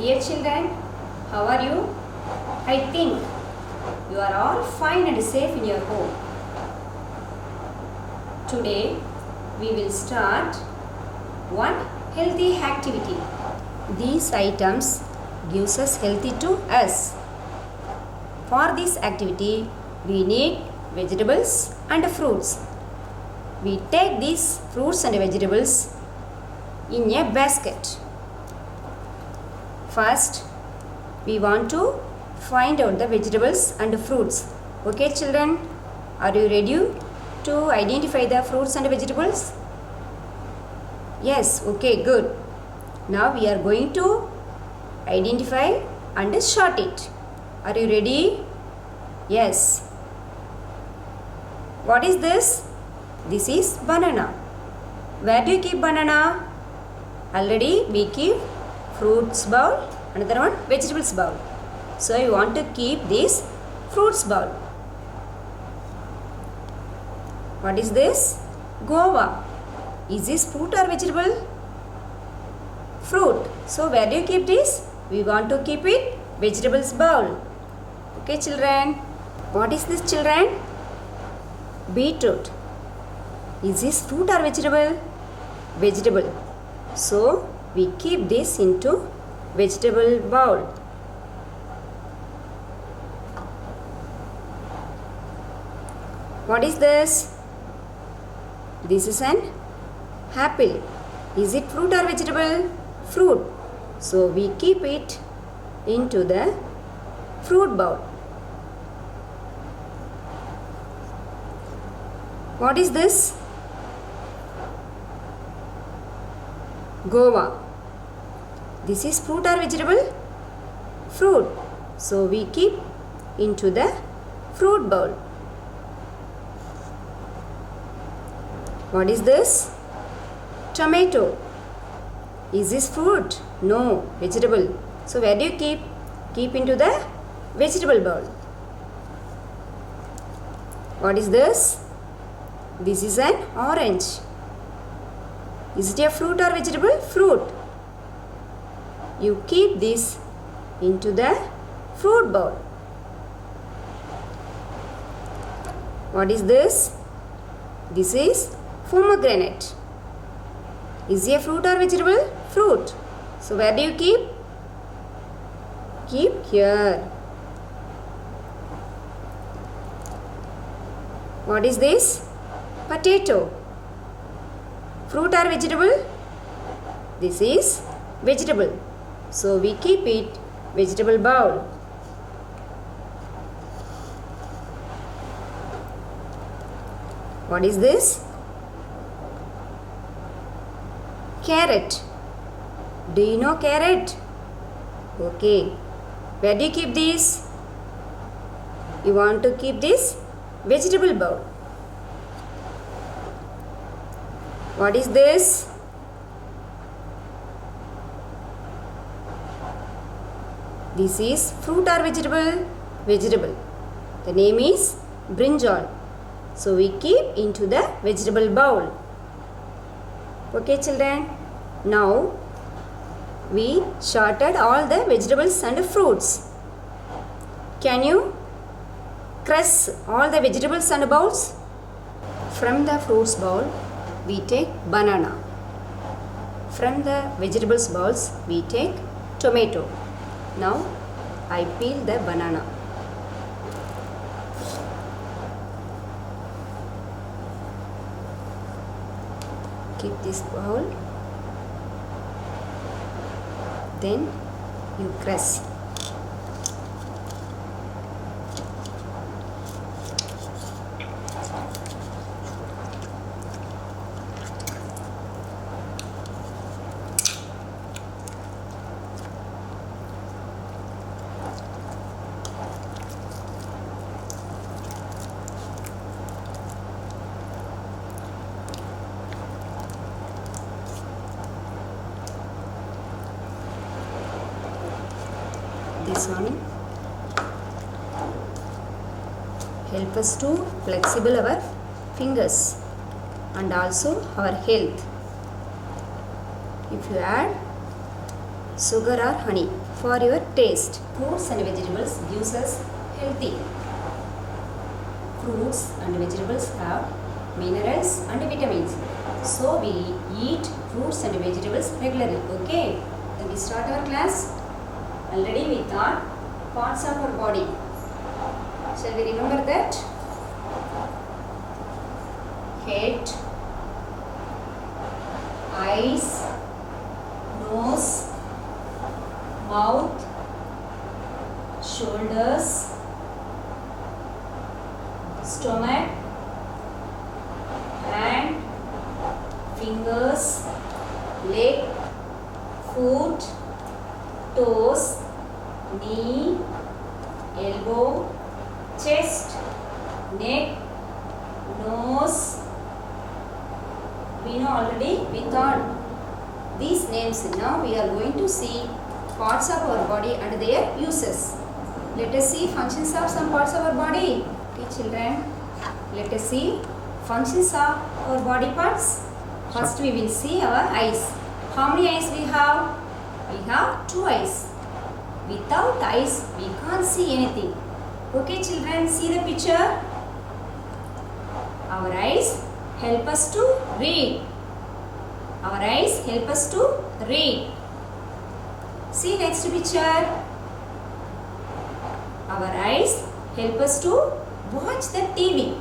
Dear children, how are you? I think you are all fine and safe in your home. Today we will start one healthy activity. These items gives us healthy to us. For this activity we need vegetables and fruits. We take these fruits and vegetables in a basket. First, we want to find out the vegetables and fruits. Okay, children, are you ready to identify the fruits and vegetables? Yes, okay, good. Now we are going to identify and sort it. Are you ready? Yes. What is this? This is banana. Where do you keep banana? Already we keep fruits bowl, another one vegetables bowl. So you want to keep this fruits bowl. What is this? Guava. Is this fruit or vegetable? Fruit. So where do you keep this? We want to keep it vegetables bowl. Okay, children. What is this, children? Beetroot. Is this fruit or vegetable? Vegetable. So we keep this into vegetable bowl. What is this? This is an apple. Is it fruit or vegetable? Fruit. So we keep it into the fruit bowl. What is this? Guava. This is fruit or vegetable? Fruit. So we keep into the fruit bowl. What is this? Tomato. Is this fruit? No, vegetable. So where do you keep? Keep into the vegetable bowl. What is this? This is an orange. Is it a fruit or vegetable? Fruit. You keep this into the fruit bowl. What is this? This is pomegranate. Is it a fruit or vegetable? Fruit. So where do you keep? Keep here. What is this? Potato. Fruit or vegetable? This is vegetable. So we keep it vegetable bowl. What is this? Carrot. Do you know carrot? Okay. Where do you keep this? You want to keep this vegetable bowl. What is this? This is fruit or vegetable? Vegetable. The name is brinjal. So we keep into the vegetable bowl. Okay, children. Now we sorted all the vegetables and fruits. Can you crush all the vegetables and bowls? From the fruits bowl, we take banana. From the vegetables bowls, we take tomato. Now I peel the banana. Keep this bowl. Then you crush. This one help us to flexible our fingers and also our health. If you add sugar or honey for your taste. Fruits and vegetables gives us healthy. Fruits and vegetables have minerals and vitamins. So we eat fruits and vegetables regularly. Okay. Then we start our class. Already we thought parts of our body. Shall we remember that? Head, eyes, nose, mouth, shoulders, stomach, hand, fingers, leg, foot, toes, knee, elbow, chest, neck, nose. We know already, we thought these names. Now we are going to see parts of our body and their uses. Let us see functions of some parts of our body. Okay, children, let us see functions of our body parts. First we will see our eyes. How many eyes we have? We have 2 eyes. Without eyes, we can't see anything. Okay, children, see the picture. Our eyes help us to read. Our eyes help us to read. See next picture. Our eyes help us to watch the TV.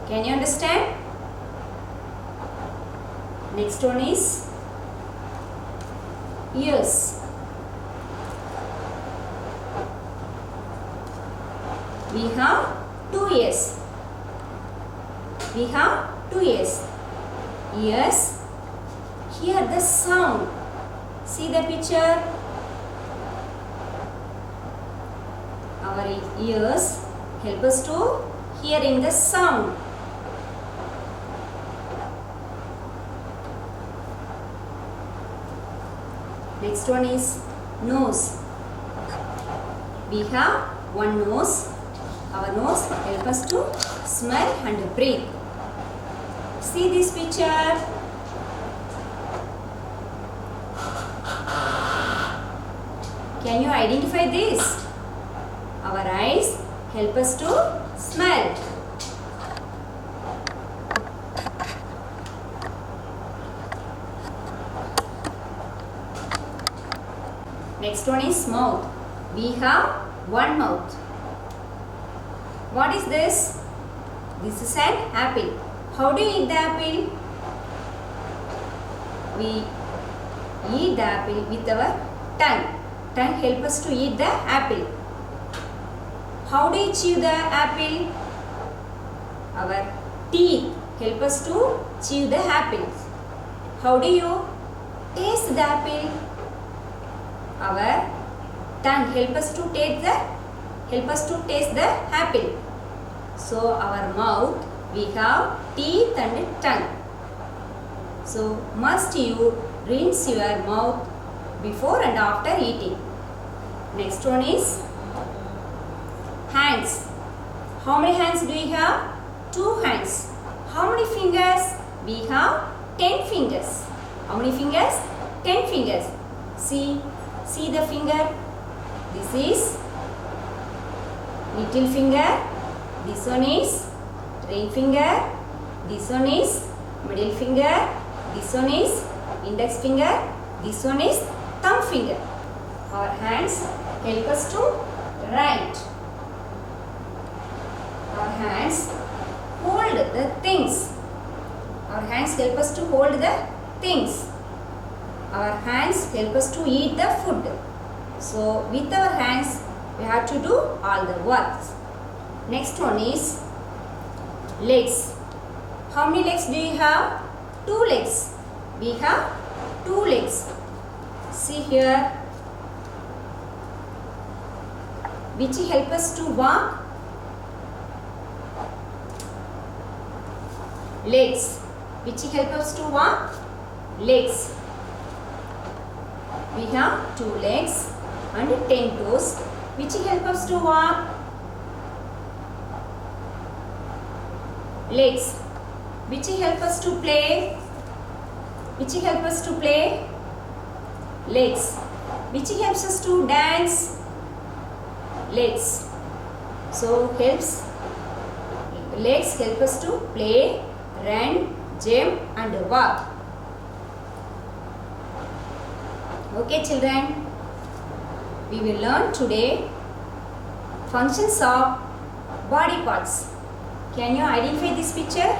Can you understand? Next one is ears. We have 2 ears. We have 2 ears. Ears hear the sound. See the picture. Our ears help us to hearing the sound. Next one is nose. We have 1 nose. Our nose help us to smell and breathe. See this picture. Can you identify this? Our eyes help us to smell. Next one is mouth. We have 1 mouth. What is this? This is an apple. How do you eat the apple? We eat the apple with our tongue. Tongue helps us to eat the apple. How do you chew the apple? Our teeth help us to chew the apple. How do you taste the apple? Our tongue helps us to taste the apple. So our mouth, we have teeth and tongue. So must you rinse your mouth before and after eating. Next one is hands. How many hands do we have? 2 hands. How many fingers? We have 10 fingers. How many fingers? 10 fingers. See the finger. This is little finger. This one is ring finger. This one is middle finger. This one is index finger. This one is thumb finger. Our hands help us to write. Our hands hold the things. Our hands help us to hold the things. Our hands help us to eat the food. So with our hands we have to do all the works. Next one is legs. How many legs do you have? 2 legs. We have 2 legs. See here. Which help us to walk? Legs. Which help us to walk? Legs. We have 2 legs and 10 toes. Which help us to walk? Legs. Which help us to play? Which help us to play? Legs. which helps us to dance. Legs. So legs help us to play, run, jump and walk. Okay children, we will learn today functions of body parts. Can you identify this picture?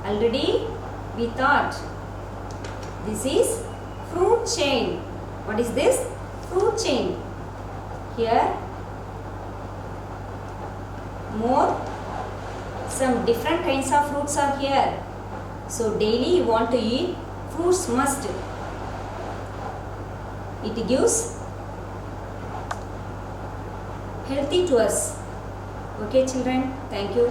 Already we thought this is fruit chain. What is this? Fruit chain. Here some different kinds of fruits are here. So daily you want to eat fruits must. It gives healthy to us. Okay children, thank you.